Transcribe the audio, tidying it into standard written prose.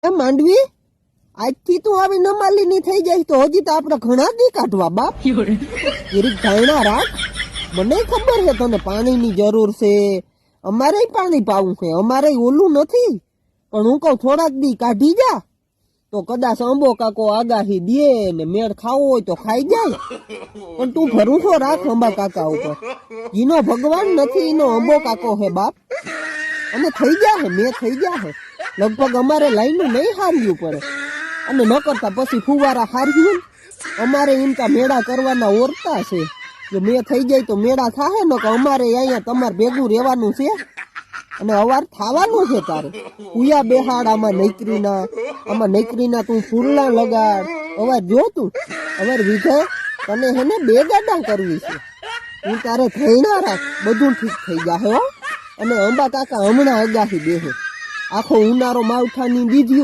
એ માંડવી આજથી તું આવી નમાલી ની થઈ જાય તો હજી તો આપણે ઘણા દી કાઢવા બાપ એરી ધાયણા રાખ મને ખબર છે તને પાણીની જરૂર છે અમારે પાણી પાવું છે અમારે ઓલું નથી પણ હું કહું થોડાક દી કાઢી જા તો કદાચ અંબો કાકો આગાહી દે ને મેળ ખાવો હોય તો ખાઈ જાય પણ તું ભરોસો રાખ અંબા કાકા ઉપર જીનો ભગવાન નથી એનો અંબો કાકો હે બાપ અને થઈ જાહે મેં થઈ જાહે લગભગ અમારે લાઈનું નહીં હાર્યું પડે અને ન કરતા પછી ફુવારા હાર્યું અમારે એમ કા મેળા કરવાના ઓરતા છે જો મેં થઈ જાય તો મેળા થાહે ને કે અમારે અહીંયા તમારે ભેગું રહેવાનું છે અને અવાર થવાનું છે તારે કુયા બેહાડ આમાં નૈકરીના તું ફૂલના લગાડ અવાર જો તું અવાર વિજય તને હેને 2 ગાડા કરવી છે તું તારે થઈના રાખ બધું ઠીક થઈ જાહે હો અને અંબા કાકા હમણાં આગાહી દેહે આખો ઉનાળો માવઠાની દીધી